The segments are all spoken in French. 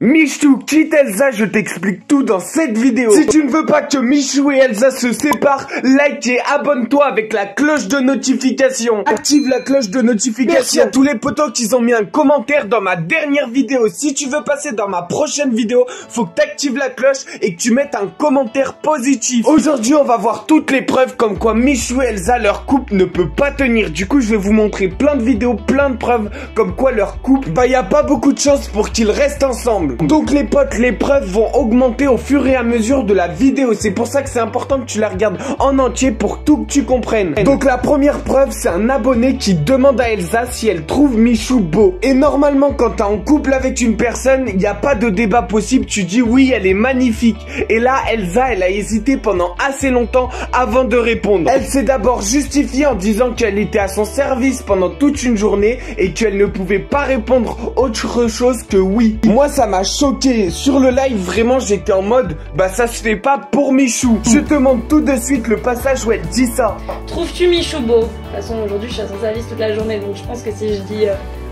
Michou quitte Elsa, je t'explique tout dans cette vidéo. Si tu ne veux pas que Michou et Elsa se séparent, like et abonne-toi avec la cloche de notification. Active la cloche de notification. Merci à tous les potos qui ont mis un commentaire dans ma dernière vidéo. Si tu veux passer dans ma prochaine vidéo, faut que tu actives la cloche et que tu mettes un commentaire positif. Aujourd'hui, on va voir toutes les preuves comme quoi Michou et Elsa, leur couple ne peut pas tenir. Du coup, je vais vous montrer plein de vidéos, plein de preuves comme quoi leur couple, y a pas beaucoup de chance pour qu'ils restent ensemble. Donc les potes, les preuves vont augmenter au fur et à mesure de la vidéo. C'est pour ça que c'est important que tu la regardes en entier pour tout que tu comprennes. Donc la première preuve, c'est un abonné qui demande à Elsa si elle trouve Michou beau. Et normalement, quand t'es en couple avec une personne, il n'y a pas de débat possible. Tu dis oui, elle est magnifique. Et là, Elsa, elle a hésité pendant assez longtemps avant de répondre. Elle s'est d'abord justifiée en disant qu'elle était à son service pendant toute une journée et qu'elle ne pouvait pas répondre autre chose que oui. Moi, ça m'a choqué. Sur le live, vraiment, j'étais en mode, bah ça se fait pas pour Michou. Je te montre tout de suite le passage où elle dit ça. Trouves-tu Michou beau? De toute façon, aujourd'hui, je suis à son service toute la journée, donc je pense que si je dis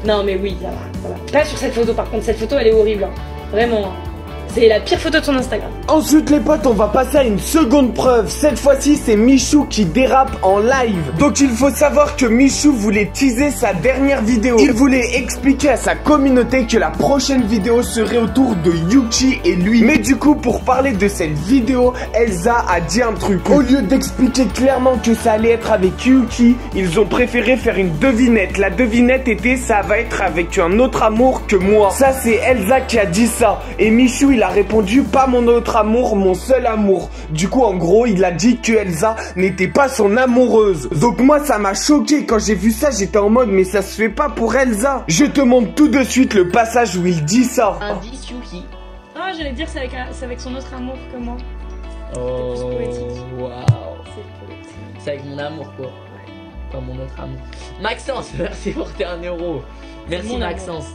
non, mais oui, ça va. Pas sur cette photo, par contre, cette photo, elle est horrible. Hein. Vraiment. Hein. C'est la pire photo de son Instagram. Ensuite les potes, on va passer à une seconde preuve. Cette fois-ci, c'est Michou qui dérape en live. Donc il faut savoir que Michou voulait teaser sa dernière vidéo. Il voulait expliquer à sa communauté que la prochaine vidéo serait autour de Yuki et lui. Mais du coup, pour parler de cette vidéo, Elsa a dit un truc. Au lieu d'expliquer clairement que ça allait être avec Yuki, ils ont préféré faire une devinette. La devinette était ça va être avec un autre amour que moi. Ça, c'est Elsa qui a dit ça. Et Michou, il a répondu pas mon autre amour, mon seul amour. Du coup en gros il a dit que Elsa n'était pas son amoureuse. Donc moi ça m'a choqué quand j'ai vu ça, j'étais en mode mais ça se fait pas pour Elsa. Je te montre tout de suite le passage où il dit ça. Indice Yuki. Ah j'allais dire c'est avec son autre amour que moi. Oh c'est plus poétique. Waouh. C'est avec mon amour quoi. Ouais. Pas mon autre amour. Maxence, merci pour tes 1 euro. Merci Maxence.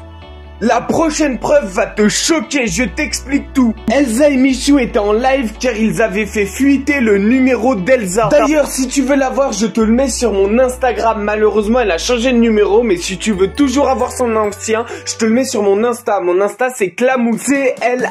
La prochaine preuve va te choquer, je t'explique tout. Elsa et Michou étaient en live car ils avaient fait fuiter le numéro d'Elsa. D'ailleurs, si tu veux la voir, je te le mets sur mon Instagram. Malheureusement, elle a changé de numéro, mais si tu veux toujours avoir son ancien, je te le mets sur mon Insta. Mon Insta, c'est Clamoute. C-L-A-M-O-U-T-E.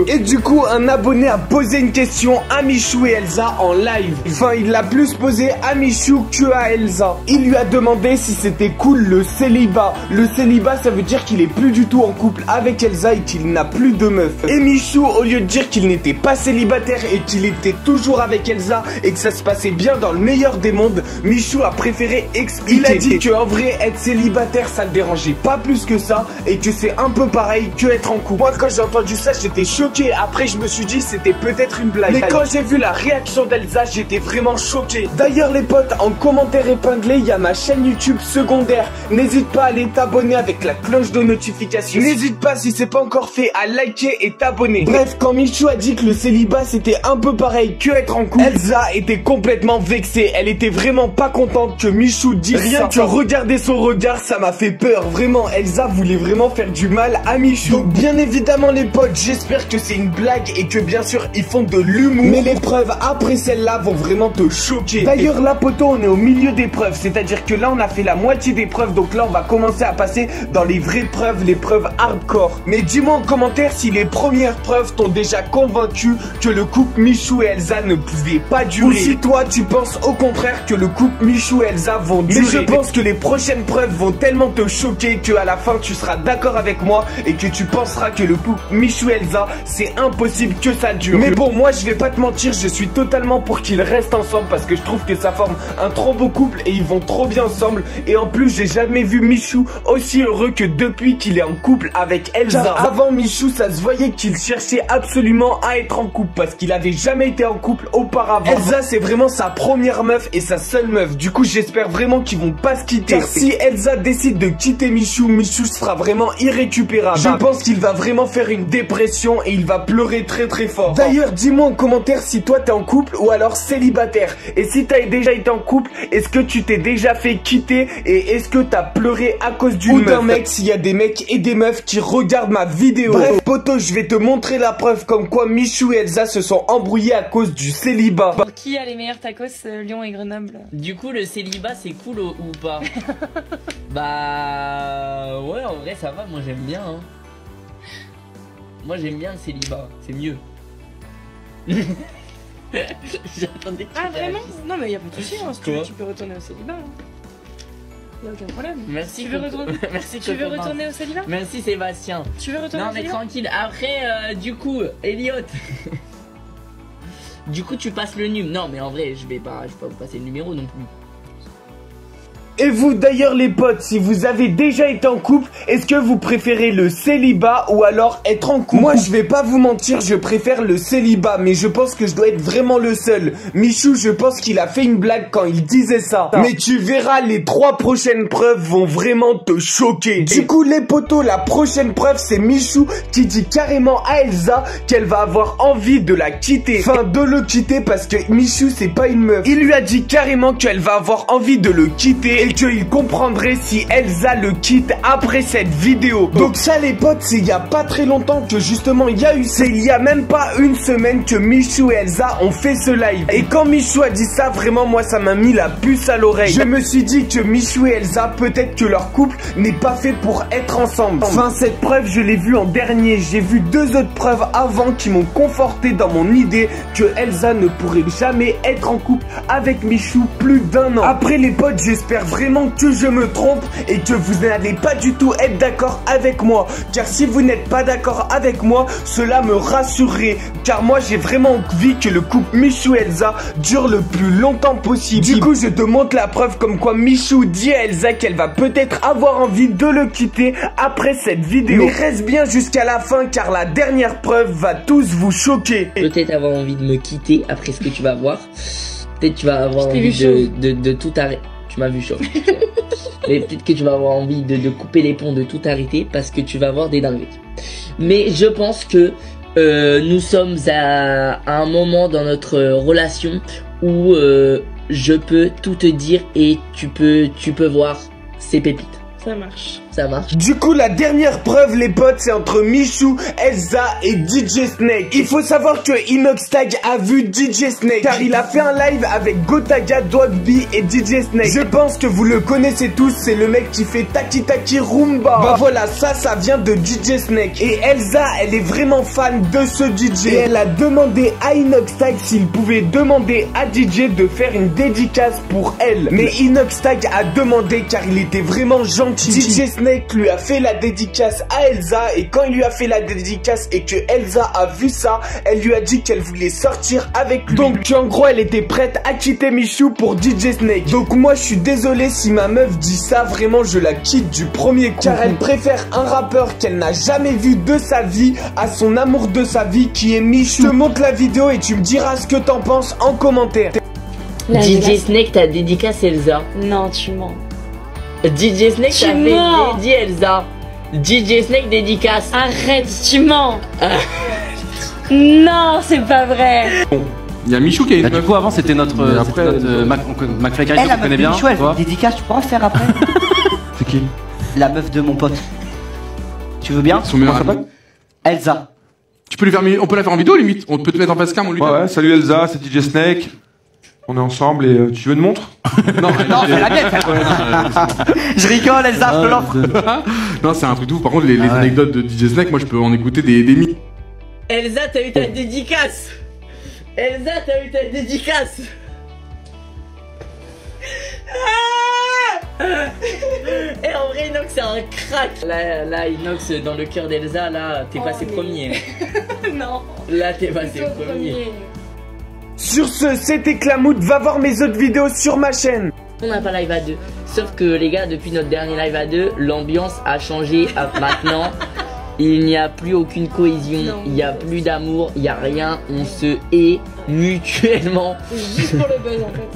Et du coup, un abonné a posé une question à Michou et Elsa en live. Enfin, il l'a plus posé à Michou que à Elsa. Il lui a demandé si c'était cool le célibat. Le célibat, ça veut dire qu'il est plus du tout en couple avec Elsa et qu'il n'a plus de meuf. Et Michou, au lieu de dire qu'il n'était pas célibataire et qu'il était toujours avec Elsa et que ça se passait bien dans le meilleur des mondes, Michou a préféré expliquer. Il a dit que en vrai, être célibataire, ça le dérangeait pas plus que ça et que c'est un peu pareil que être en couple. Moi, quand j'ai entendu ça, j'étais choqué. Après, je me suis dit c'était peut-être une blague. Mais quand j'ai vu la réaction d'Elsa, j'étais vraiment choqué. D'ailleurs, les potes, en commentaire épinglé, il y a ma chaîne YouTube secondaire. N'hésite pas à aller t'abonner avec la cloche de notification. N'hésite pas si c'est pas encore fait à liker et t'abonner. Bref, quand Michou a dit que le célibat c'était un peu pareil que être en couple, Elsa était complètement vexée. Elle était vraiment pas contente que Michou dise rien ça. Que regarder son regard, ça m'a fait peur. Vraiment, Elsa voulait vraiment faire du mal à Michou. Donc bien évidemment les potes, j'espère que c'est une blague et que bien sûr ils font de l'humour. Mais les preuves après celle-là vont vraiment te choquer. D'ailleurs là poto, on est au milieu des preuves. C'est-à-dire que là on a fait la moitié des preuves. Donc là on va commencer à passer dans les vraies preuves, les preuves hardcore. Mais dis-moi en commentaire si les premières preuves t'ont déjà convaincu que le couple Michou et Elsa ne pouvait pas durer. Ou si toi tu penses au contraire que le couple Michou et Elsa vont durer. Mais je pense que les prochaines preuves vont tellement te choquer que à la fin tu seras d'accord avec moi et que tu penseras que le couple Michou et Elsa c'est impossible que ça dure. Mais bon, moi je vais pas te mentir, je suis totalement pour qu'ils restent ensemble parce que je trouve que ça forme un trop beau couple et ils vont trop bien ensemble. Et en plus j'ai jamais vu Michou aussi heureux que depuis qu'il est en couple avec Elsa. Car avant Michou, ça se voyait qu'il cherchait absolument à être en couple parce qu'il avait jamais été en couple auparavant. Elsa, c'est vraiment sa première meuf et sa seule meuf. Du coup, j'espère vraiment qu'ils vont pas se quitter. Car si Elsa décide de quitter Michou, Michou sera vraiment irrécupérable. Je pense qu'il va vraiment faire une dépression et il va pleurer très très fort. D'ailleurs, dis-moi en commentaire si toi t'es en couple ou alors célibataire. Et si t'as déjà été en couple, est-ce que tu t'es déjà fait quitter et est-ce que t'as pleuré à cause d'une meuf? Mec, s'il y a des mecs et des meufs qui regardent ma vidéo. Bref, poto, je vais te montrer la preuve comme quoi Michou et Elsa se sont embrouillés à cause du célibat. Qui a les meilleurs tacos, Lyon et Grenoble? Du coup, le célibat, c'est cool ou pas? Bah... Ouais, en vrai, ça va, moi j'aime bien. Hein. Moi j'aime bien le célibat, c'est mieux. J'attendais que Ah tu vraiment? réagisses. Non mais y a pas de soucis, hein. Si tu veux, Quoi? tu peux retourner au célibat. Hein. Y a aucun problème. Merci. Tu veux Coco. retourner? Merci Tu veux Coco. retourner au célibat? Merci Sébastien. Tu veux retourner Non au mais célibat? tranquille, après du coup, Elliot. Du coup tu passes le num. Non mais en vrai je vais pas vous passer le numéro non plus. Et vous d'ailleurs les potes, si vous avez déjà été en couple, est-ce que vous préférez le célibat ou alors être en couple? Moi je vais pas vous mentir, je préfère le célibat, mais je pense que je dois être vraiment le seul. Michou, je pense qu'il a fait une blague quand il disait ça. Mais tu verras, les 3 prochaines preuves vont vraiment te choquer. Du coup les potos, la prochaine preuve c'est Michou qui dit carrément à Elsa qu'elle va avoir envie de la quitter. Enfin de le quitter parce que Michou c'est pas une meuf. Il lui a dit carrément qu'elle va avoir envie de le quitter et qu'il comprendrait si Elsa le quitte après cette vidéo. Donc ça les potes, c'est il y a pas très longtemps que justement il y a eu ça. Il y a même pas une semaine que Michou et Elsa ont fait ce live. Et quand Michou a dit ça, vraiment moi ça m'a mis la puce à l'oreille. Je me suis dit que Michou et Elsa, peut-être que leur couple n'est pas fait pour être ensemble. Enfin cette preuve je l'ai vue en dernier. J'ai vu 2 autres preuves avant qui m'ont conforté dans mon idée que Elsa ne pourrait jamais être en couple avec Michou plus d'1 an. Après les potes, j'espère vraiment que je me trompe et que vous n'allez pas du tout être d'accord avec moi, car si vous n'êtes pas d'accord avec moi, cela me rassurerait, car moi j'ai vraiment envie que le couple Michou et Elsa dure le plus longtemps possible. Du coup je te montre la preuve comme quoi Michou dit à Elsa qu'elle va peut-être avoir envie de le quitter après cette vidéo. Mais reste bien jusqu'à la fin car la dernière preuve va tous vous choquer. Peut-être avoir envie de me quitter après ce que tu vas voir. Peut-être tu vas avoir t'ai envie vu de tout arrêter. Tu m'as vu chaud. Mais peut-être que tu vas avoir envie de couper les ponts, de tout arrêter parce que tu vas avoir des dingueries. Mais je pense que nous sommes à un moment dans notre relation où je peux tout te dire et tu peux voir ces pépites. Ça marche. Ça marche. Du coup la dernière preuve les potes, c'est entre Michou, Elsa et DJ Snake. Il faut savoir que Inoxtag a vu DJ Snake car il a fait un live avec Gotaga, Dogby et DJ Snake. Je pense que vous le connaissez tous, c'est le mec qui fait Taki Taki Rumba. Bah voilà, ça vient de DJ Snake. Et Elsa, elle est vraiment fan de ce DJ. Et elle a demandé à Inoxtag s'il pouvait demander à DJ de faire une dédicace pour elle. Mais Inoxtag a demandé car il était vraiment gentil. DJ Snake lui a fait la dédicace à Elsa et quand il lui a fait la dédicace et que Elsa a vu ça, elle lui a dit qu'elle voulait sortir avec lui. Donc en gros elle était prête à quitter Michou pour DJ Snake. Donc moi je suis désolé si ma meuf dit ça, vraiment je la quitte du premier coup. Car elle préfère un rappeur qu'elle n'a jamais vu de sa vie à son amour de sa vie qui est Michou. Je te montre la vidéo et tu me diras ce que t'en penses en commentaire. DJ Snake t'a dédicace Elsa. Non, tu mens. DJ Snake Tu t'a mens. fait dédier Elsa. DJ Snake dédicace. Arrête, tu mens. Non, c'est pas vrai. Il y a Michou qui a une Bah, du meuf. coup, avant, c'était notre, McFly Carey, Elle, la qu'on meuf connaît de bien. Michou, elle tu vois. fait une dédicace, tu pourras faire après. C'est qui? La meuf de mon pote. Tu veux bien? Son meilleur ami. Elsa. Tu peux lui faire, on peut la faire en vidéo limite. On peut te mettre en face cam, on lui Ouais, ouais, salut Elsa, c'est DJ Snake. On est ensemble et tu veux une montre? Non, Non, fais la mienne. Je rigole, Elsa, je te l'offre. non, c'est un truc de ouf. Par contre, les anecdotes de DJ Snake, moi je peux en écouter des milliers. Elsa, t'as eu ta dédicace. Elsa, t'as eu ta dédicace. Et en vrai, Inox, c'est un crack. Là, Inox, dans le cœur d'Elsa, là, t'es passé mais- premier. Non. Là, t'es passé Plutôt premier. Sur ce, c'était Clamout, va voir mes autres vidéos sur ma chaîne. On n'a pas live à deux. Sauf que les gars, depuis notre dernier live à deux, l'ambiance a changé. Maintenant, il n'y a plus aucune cohésion, Non. il n'y a plus d'amour, il n'y a rien. On se hait mutuellement. C'est juste pour le buzz en fait.